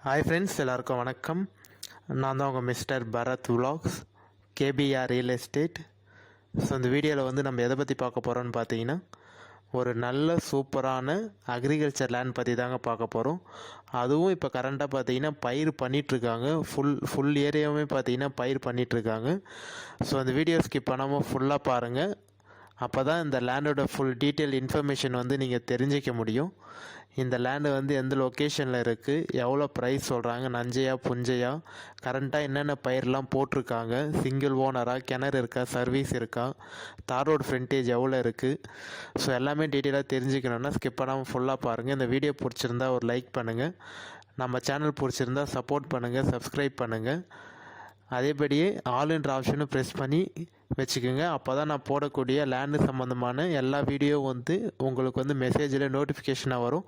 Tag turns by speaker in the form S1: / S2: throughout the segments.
S1: Hi friends, எல்லாருக்கும் வணக்கம். நான் தான் உங்கள் மிஸ்டர் பரத் விலாக்ஸ், கேபிஆர் ரியல் எஸ்டேட். ஸோ இந்த வீடியோவில் வந்து நம்ம எதை பற்றி பார்க்க போகிறோன்னு பார்த்தீங்கன்னா, ஒரு நல்ல சூப்பரான அக்ரிகல்ச்சர் லேண்ட் பற்றி தாங்க பார்க்க போகிறோம். அதுவும் இப்போ கரண்ட்டாக பார்த்தீங்கன்னா பயிர் பண்ணிகிட்ருக்காங்க. ஃபுல் ஏரியாவுமே பார்த்தீங்கன்னா பயிர் பண்ணிகிட்ருக்காங்க. ஸோ அந்த வீடியோ ஸ்கிப் பண்ணாமல் ஃபுல்லாக பாருங்கள். அப்போ தான் இந்த லேண்டோட ஃபுல் டீட்டெயில் இன்ஃபர்மேஷன் வந்து நீங்கள் தெரிஞ்சிக்க முடியும். இந்த லேண்டு வந்து எந்த லொக்கேஷனில் இருக்குது, எவ்வளோ ப்ரைஸ் சொல்கிறாங்க, நஞ்சையா புஞ்சையா, கரண்ட்டாக என்னென்ன பயிரெலாம் போட்டிருக்காங்க, சிங்கிள் ஓனராக, கிணறு இருக்கா, சர்வீஸ் இருக்கா, தார் ரோடு ஃப்ரண்டேஜ் எவ்வளோ இருக்குது. ஸோ எல்லாமே டீட்டெயிலாக தெரிஞ்சுக்கணுன்னா ஸ்கிப் பண்ணாமல் ஃபுல்லாக பாருங்கள். இந்த வீடியோ பிடிச்சிருந்தா ஒரு லைக் பண்ணுங்கள். நம்ம சேனல் பிடிச்சிருந்தா சப்போர்ட் பண்ணுங்கள், சப்ஸ்கிரைப் பண்ணுங்கள். அதேபடியே ஆல்ன்ற ஆப்ஷனும் ப்ரெஸ் பண்ணி வச்சுக்கோங்க. அப்போ தான் நான் போடக்கூடிய லேண்டு சம்மந்தமான எல்லா வீடியோ வந்து உங்களுக்கு வந்து மெசேஜில் நோட்டிஃபிகேஷனாக வரும்.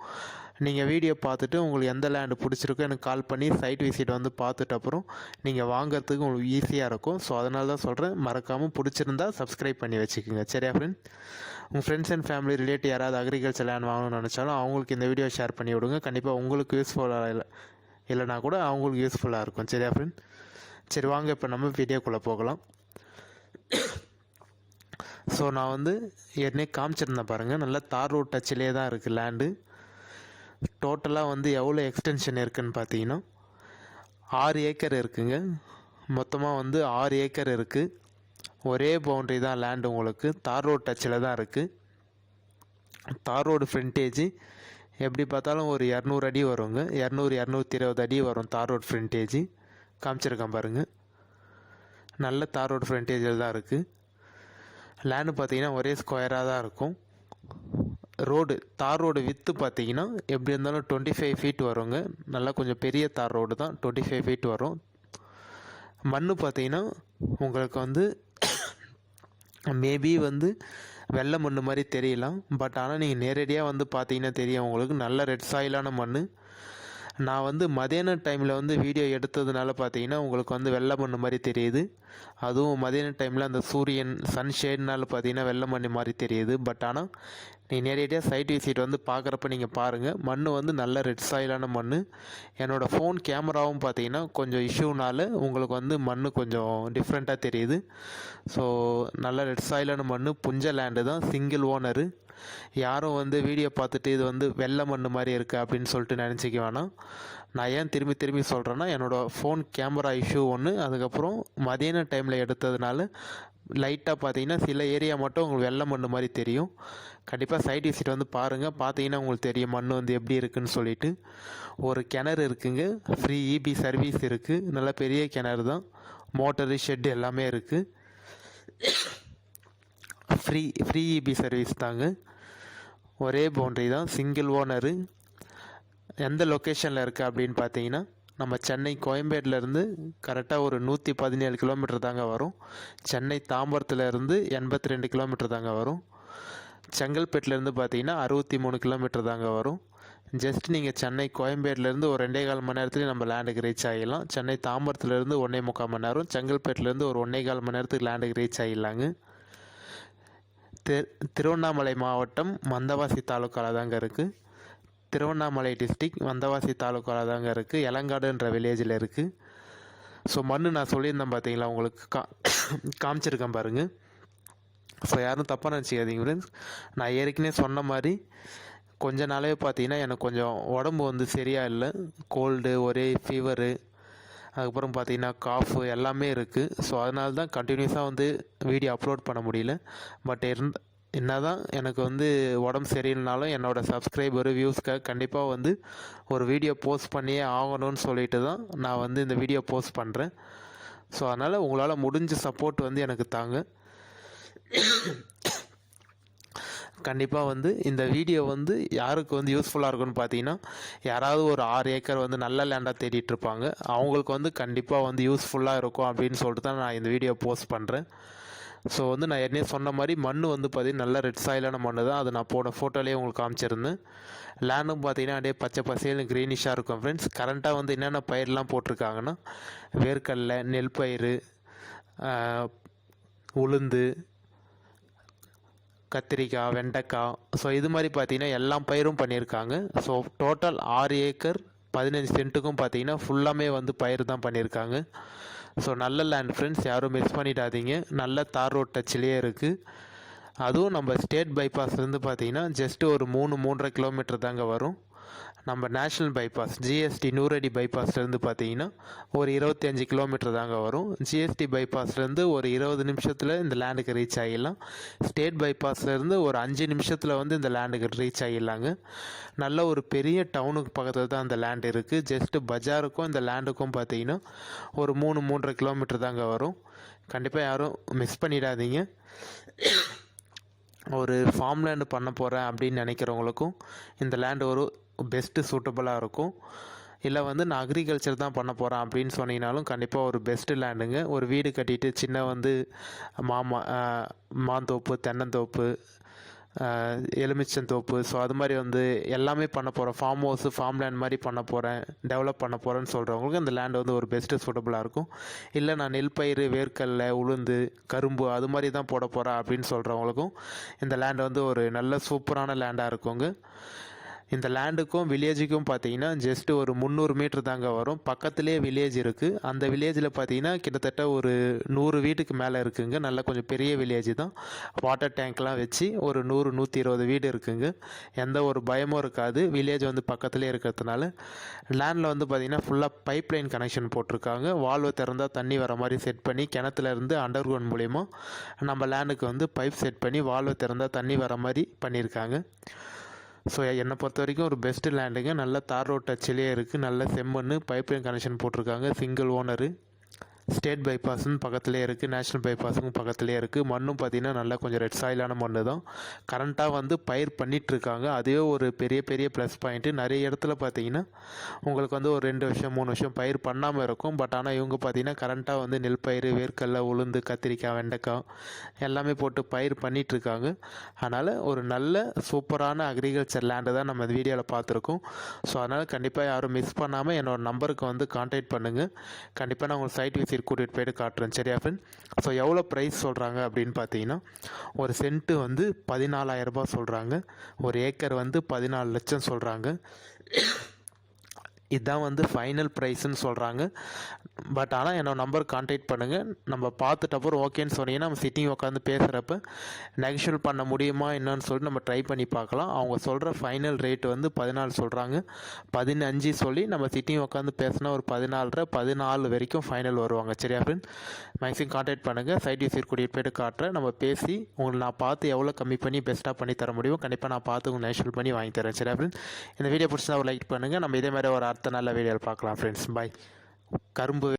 S1: நீங்கள் வீடியோ பார்த்துட்டு உங்களுக்கு எந்த லேண்டு பிடிச்சிருக்கோ எனக்கு கால் பண்ணி சைட் விசிட் வந்து பார்த்துட்டு அப்புறம் நீங்கள் வாங்குறதுக்கு உங்களுக்கு ஈஸியாக இருக்கும். ஸோ அதனால தான் சொல்கிறேன், மறக்காமல் பிடிச்சிருந்தா சப்ஸ்கிரைப் பண்ணி வச்சுக்கோங்க. சரியா ஃப்ரெண்ட்? உங்கள் ஃப்ரெண்ட்ஸ் அண்ட் ஃபேமிலி ரிலேட்டிவ் யாராவது அக்ரிகல்ச்சர் லேண்ட் வாங்கணும்னு நினச்சாலும் அவங்களுக்கு இந்த வீடியோ ஷேர் பண்ணி விடுங்க. கண்டிப்பாக உங்களுக்கு யூஸ்ஃபுல்லாக இல்லைனா கூட அவங்களுக்கு யூஸ்ஃபுல்லாக இருக்கும். சரியா ஃப்ரெண்ட்? சரி வாங்க, இப்போ நம்ம வீடியோக்குள்ளே போகலாம். ஸோ நான் வந்து ஏற்கனவே காமிச்சிருந்தேன் பாருங்கள், நல்லா தார் ரோட் டச்சிலே தான் இருக்குது லேண்டு. டோட்டலாக வந்து எவ்வளோ எக்ஸ்டென்ஷன் இருக்குதுன்னு பார்த்தீங்கன்னா 6 ஏக்கர் இருக்குங்க. மொத்தமாக வந்து 6 ஏக்கர் இருக்குது. ஒரே பவுண்ட்ரி தான் லேண்டு, உங்களுக்கு தார் ரோட் டச்சில் தான் இருக்குது. தார் ரோடு ஃப்ரண்டேஜ் எப்படி பார்த்தாலும் ஒரு 200 அடி வருங்க. 200-220 அடி வரும் தார் ரோட் ஃப்ரண்டேஜ். காமிச்சிருக்கேன் பாருங்கள், நல்ல தார் ரோடு ஃப்ரண்டேஜில் தான் இருக்குது. லேண்டு பார்த்தீங்கன்னா ஒரே ஸ்கொயராக தான் இருக்கும். தார் ரோடு வித்து பார்த்தீங்கன்னா எப்படி இருந்தாலும் 25 ஃபீட் வருங்க. நல்லா கொஞ்சம் பெரிய தார் ரோடு தான், 25 ஃபீட் வரும். மண் பார்த்தீங்கன்னா உங்களுக்கு வந்து மேபி வந்து வெள்ளை மண் மாதிரி தெரியலாம். பட் ஆனால் நீங்கள் நேரடியாக வந்து பார்த்தீங்கன்னா தெரியும் உங்களுக்கு, நல்ல ரெட் சாயிலான மண். நான் வந்து மதியான டைமில் வந்து வீடியோ எடுத்ததுனால பார்த்தீங்கன்னா உங்களுக்கு வந்து வெள்ளை மண் மாதிரி தெரியுது. அதுவும் மதியான டைமில் அந்த சூரியன் சன்ஷேட்னால பார்த்தீங்கன்னா வெள்ளை மண் மாதிரி தெரியுது. பட் ஆனால் நீங்கள் நேரடியாக சைட் விசிட் வந்து பார்க்குறப்ப நீங்கள் பாருங்கள், மண் வந்து நல்ல ரெட் சாயிலான மண். என்னோடய ஃபோன் கேமராவும் பார்த்தீங்கன்னா கொஞ்சம் இஷ்யூனால உங்களுக்கு வந்து மண் கொஞ்சம் டிஃப்ரெண்ட்டாக தெரியுது. ஸோ நல்ல ரெட் சாயிலான மண், புஞ்ச லேண்டு தான், சிங்கிள் ஓனரு. யாரும் வந்து வீடியோ பார்த்துட்டு இது வந்து வெள்ளை மண் மாதிரி இருக்குது அப்படின்னு சொல்லிட்டு நினச்சிக்க வேணாம். நான் ஏன் திரும்பி சொல்கிறேன்னா, என்னோடய ஃபோன் கேமரா இஷ்யூ ஒன்று, அதுக்கப்புறம் மதியான டைமில் எடுத்ததுனால லைட்டாக பார்த்தீங்கன்னா சில ஏரியா மட்டும் உங்களுக்கு வெள்ளை மண் மாதிரி தெரியும். கண்டிப்பாக சைட் விசிட் வந்து பாருங்கள், பார்த்தீங்கன்னா உங்களுக்கு தெரியும் மண் வந்து எப்படி இருக்குதுன்னு சொல்லிட்டு. ஒரு கிணறு இருக்குங்க, ஃப்ரீ இபி சர்வீஸ் இருக்குது. நல்ல பெரிய கிணறு தான், மோட்டரு ஷெட்டு எல்லாமே இருக்குது. ஃப்ரீ இபி சர்வீஸ் தாங்க. ஒரே பவுண்ட்ரி தான், சிங்கிள் ஓனரு. எந்த லொக்கேஷனில் இருக்குது அப்படின்னு பார்த்தீங்கன்னா, நம்ம சென்னை கோயம்பேட்டிலேருந்து கரெக்டாக ஒரு 117 கிலோமீட்டர் தாங்க வரும். சென்னை தாம்பரத்துலேருந்து 82 கிலோமீட்டர் தாங்க வரும். செங்கல்பேட்டிலேருந்து பார்த்தீங்கன்னா 63 கிலோமீட்டர் தாங்க வரும். ஜஸ்ட் நீங்கள் சென்னை கோயம்பேட்டிலேருந்து ஒரு 2.25 மணி நேரத்துலேயே நம்ம லேண்டுக்கு ரீச் ஆகிடலாம். சென்னை தாம்பரத்துலேருந்து 1.25 மணி நேரம், செங்கல்பேட்டிலேருந்து ஒரு 1.25 மணி நேரத்துக்கு லேண்டுக்கு ரீச் ஆகிடலாங்க. திருவண்ணாமலை மாவட்டம் மந்தவாசி தாலுக்காவில் தாங்க இருக்குது. திருவண்ணாமலை டிஸ்ட்ரிக் மந்தவாசி தாலுக்காவில் தாங்க இருக்குது. எலங்காடுன்ற வில்லேஜில் இருக்குது. ஸோ மண் நான் சொல்லியிருந்தேன் பார்த்தீங்களா, உங்களுக்கு காமிச்சிருக்கேன் பாருங்கள். ஸோ யாரும் தப்பாக நினச்சிக்காதீங்க ஃப்ரெண்ட்ஸ். நான் ஏற்கனவே சொன்ன மாதிரி கொஞ்ச நாளே பார்த்தீங்கன்னா எனக்கு கொஞ்சம் உடம்பு வந்து சரியாக இல்லை. கோல்டு, ஒரே ஃபீவரு, அதுக்கப்புறம் பார்த்தீங்கன்னா காஃபு எல்லாமே இருக்குது. ஸோ அதனால தான் கண்டினியூஸாக வந்து வீடியோ அப்லோட் பண்ண முடியல. பட் என்ன தான் எனக்கு வந்து உடம்பு சரியில்லைனாலும் என்னோடய சப்ஸ்கிரைபரு வியூஸ்க்காக கண்டிப்பாக வந்து ஒரு வீடியோ போஸ்ட் பண்ணியே ஆகணும்னு சொல்லிட்டு தான் நான் வந்து இந்த வீடியோ போஸ்ட் பண்ணுறேன். ஸோ அதனால் உங்களால் முடிஞ்ச சப்போர்ட் வந்து எனக்கு தாங்க. கண்டிப்பாக வந்து இந்த வீடியோ வந்து யாருக்கு வந்து யூஸ்ஃபுல்லாக இருக்குன்னு பார்த்தீங்கன்னா, யாராவது ஒரு 6 ஏக்கர் வந்து நல்ல லேண்டாக தேடிட்டுருப்பாங்க, அவங்களுக்கு வந்து கண்டிப்பாக வந்து யூஸ்ஃபுல்லாக இருக்கும் அப்படின்னு சொல்லிட்டு தான் நான் இந்த வீடியோ போஸ்ட் பண்ணுறேன். ஸோ வந்து நான் ஏற்கனவே சொன்ன மாதிரி மண் வந்து பார்த்திங்கன்னா நல்ல ரெட் சாயிலான மண் தான். அது நான் போன ஃபோட்டோலேயே உங்களுக்கு காமிச்சிருந்தேன். லேண்டும் பார்த்தீங்கன்னா அப்படியே பச்சை பசேல்னு க்ரீனிஷாக இருக்கும் ஃப்ரெண்ட்ஸ். கரண்ட்டாக வந்து என்னென்ன பயிரெலாம் போட்டிருக்காங்கன்னா, வேர்க்கடலை, நெல் பயிர், உளுந்து, கத்திரிக்காய், வெண்டைக்காய், ஸோ இது மாதிரி பார்த்தீங்கன்னா எல்லா பயிரும் பண்ணியிருக்காங்க. ஸோ டோட்டல் 6 ஏக்கர் 15 சென்ட்டுக்கும் பார்த்தீங்கன்னா ஃபுல்லாமே வந்து பயிர் தான் பண்ணியிருக்காங்க. ஸோ நல்ல லேண்ட் ஃப்ரெண்ட்ஸ், யாரும் மிஸ் பண்ணிடாதீங்க. நல்ல தார் ரோட் டச்சிலேயே இருக்குது. அதுவும் நம்ம ஸ்டேட் பைபாஸ்லேருந்து பார்த்தீங்கன்னா ஜஸ்ட்டு ஒரு 3-3.5 கிலோமீட்டர் தாங்க வரும். நம்ம நேஷ்னல் பைபாஸ் ஜிஎஸ்டி நூறடி பைபாஸ்லேருந்து பார்த்தீங்கன்னா ஒரு 25 கிலோமீட்டர் தாங்க வரும். ஜிஎஸ்டி பைபாஸ்லேருந்து ஒரு 20 நிமிஷத்தில் இந்த லேண்டுக்கு ரீச் ஆகிடலாம். ஸ்டேட் பைபாஸ்லேருந்து ஒரு 5 நிமிஷத்தில் வந்து இந்த லேண்டுக்கு ரீச் ஆகிடலாங்க. நல்ல ஒரு பெரிய டவுனுக்கு பக்கத்தில் தான் அந்த லேண்ட் இருக்குது. ஜஸ்ட்டு பஜாருக்கும் இந்த லேண்டுக்கும் பார்த்தீங்கன்னா ஒரு 3-3.5 கிலோமீட்டர் தாங்க வரும். கண்டிப்பாக யாரும் மிஸ் பண்ணிடாதீங்க. ஒரு ஃபார்ம் லேண்டு பண்ண போகிறேன் அப்படின்னு நினைக்கிறவங்களுக்கும் இந்த லேண்டு ஒரு பெஸ்ட்டு சூட்டபுளாக இருக்கும். இல்லை வந்து நான் அக்ரிகல்ச்சர் தான் பண்ண போகிறேன் அப்படின்னு சொன்னீங்கனாலும் கண்டிப்பாக ஒரு பெஸ்ட்டு லேண்டுங்க. ஒரு வீடு கட்டிட்டு சின்ன வந்து மாந்தோப்பு, தென்னந்தோப்பு, எலுமிச்சந்தோப்பு, ஸோ அது மாதிரி வந்து எல்லாமே பண்ண போகிறேன், ஃபார்ம் ஹவுஸு ஃபார்ம் லேண்ட் மாதிரி பண்ண போகிறேன், டெவலப் பண்ண போகிறேன்னு சொல்கிறவங்களுக்கு இந்த லேண்ட் வந்து ஒரு பெஸ்ட்டு சூட்டபுளாக இருக்கும். இல்லை நான் நெல் பயிர், வேர்க்கடலை, உளுந்து, கரும்பு அது மாதிரி தான் போட போகிறேன் அப்படின்னு சொல்கிறவங்களுக்கும் இந்த லேண்ட் வந்து ஒரு நல்ல சூப்பரான லேண்டாக இருக்குங்க. இந்த லேண்டுக்கும் வில்லேஜுக்கும் பார்த்தீங்கன்னா ஜஸ்ட்டு ஒரு 300 மீட்ரு தாங்க வரும். பக்கத்துலேயே வில்லேஜ் இருக்குது. அந்த வில்லேஜில் பார்த்தீங்கன்னா கிட்டத்தட்ட ஒரு 100 வீட்டுக்கு மேலே இருக்குங்க. நல்ல கொஞ்சம் பெரிய வில்லேஜ் தான். வாட்டர் டேங்க்லாம் வச்சு ஒரு 100-120 வீடு இருக்குங்க. எந்த ஒரு பயமும் இருக்காது. வில்லேஜ் வந்து பக்கத்துலேயே இருக்கிறதுனால லேண்டில் வந்து பார்த்திங்கன்னா ஃபுல்லாக பைப் லைன் கனெக்ஷன் போட்டிருக்காங்க. வால்வு திறந்தால் தண்ணி வர மாதிரி செட் பண்ணி கிணத்துலேருந்து அண்டர் கிரவுண்ட் மூலிமா நம்ம லேண்டுக்கு வந்து பைப் செட் பண்ணி வால்வு திறந்தால் தண்ணி வர மாதிரி பண்ணியிருக்காங்க. ஸோ என்னை பொறுத்த வரைக்கும் ஒரு பெஸ்ட்டு லேண்டுங்க. நல்ல தார் ரோட் டச்சிலே இருக்குது. நல்ல செம்மண், பைப்லைன் கனெக்ஷன் போட்டிருக்காங்க. Single owner. ஸ்டேட் பைபாஸுன்னு பக்கத்துலேயே இருக்குது. நேஷ்னல் பைபாஸுக்கும் பக்கத்துலேயே இருக்குது. மண்ணும் பார்த்திங்கன்னா நல்லா கொஞ்சம் ரெட் சாயிலான மண் தான். கரண்ட்டாக வந்து பயிர் பண்ணிகிட்ருக்காங்க. அதே ஒரு பெரிய பெரிய ப்ளஸ் பாயிண்ட்டு. நிறைய இடத்துல பார்த்திங்கன்னா உங்களுக்கு வந்து ஒரு 2 வருஷம் 3 வருஷம் பயிர் பண்ணாமல் இருக்கும். பட் ஆனால் இவங்க பார்த்திங்கன்னா கரண்ட்டாக வந்து நெல் பயிர், வேர்க்கடலை, உளுந்து, கத்திரிக்காய், வெண்டைக்காய் எல்லாமே போட்டு பயிர் பண்ணிகிட்ருக்காங்க. அதனால் ஒரு நல்ல சூப்பரான அக்ரிகல்ச்சர் லேண்டு தான் நம்ம இந்த வீடியோவில் பார்த்துருக்கோம். ஸோ அதனால் கண்டிப்பாக யாரும் மிஸ் பண்ணாமல் என்னோடய நம்பருக்கு வந்து கான்டாக்ட் பண்ணுங்கள். கண்டிப்பாக நான் உங்களுக்கு சைட் விசிட் கூட்டிகிட்டு போய்ட்டு காட்டுறேன். சரியா ஃப்ரெண்ட்? ஸோ எவ்வளோ ப்ரைஸ் சொல்கிறாங்க அப்படின்னு பார்த்தீங்கன்னா ஒரு சென்ட்டு வந்து 14,000 ரூபாய் சொல்கிறாங்க. ஒரு ஏக்கர் வந்து 14 லட்சம் சொல்கிறாங்க. இதுதான் வந்து ஃபைனல் ப்ரைஸ்ன்னு சொல்கிறாங்க. பட் ஆனால் என்னோடய நம்பர் கான்டாக்ட் பண்ணுங்கள். நம்ம பார்த்துட்டு அப்புறம் ஓகேன்னு சொன்னீங்கன்னா நம்ம சிட்டிங் உட்காந்து பேசுகிறப்ப நெகஷியல் பண்ண முடியுமா என்னன்னு சொல்லிட்டு நம்ம ட்ரை பண்ணி பார்க்கலாம். அவங்க சொல்கிற ஃபைனல் ரேட்டு வந்து 14 சொல்கிறாங்க. 15 சொல்லி நம்ம சிட்டிங் உட்காந்து பேசினா ஒரு 14 வரைக்கும் ஃபைனல் வருவாங்க. சரியா ஃப்ரெண்ட்? மேக்ஸிமம் கான்டாக்ட் பண்ணுங்கள். சைட் விசிட் கூட்டிகிட்டு போய்ட்டு காட்டுறேன். நம்ம பேசி உங்களுக்கு நான் பார்த்து எவ்வளோ கம்மி பண்ணி பெஸ்ட்டாக பண்ணி தர முடியும் கண்டிப்பாக நான் பார்த்து உங்களுக்கு நெகஷியல் பண்ணி வாங்கி தரேன். சரியா ஃப்ரெண்ட்? இந்த வீடியோ பிடிச்சா ஒரு லைக் பண்ணுங்கள். நம்ம இதே மாதிரி ஒரு அடுத்த நல்ல வீடியோவில் பார்க்கலாம் ஃப்ரெண்ட்ஸ். பாய். கரும்பு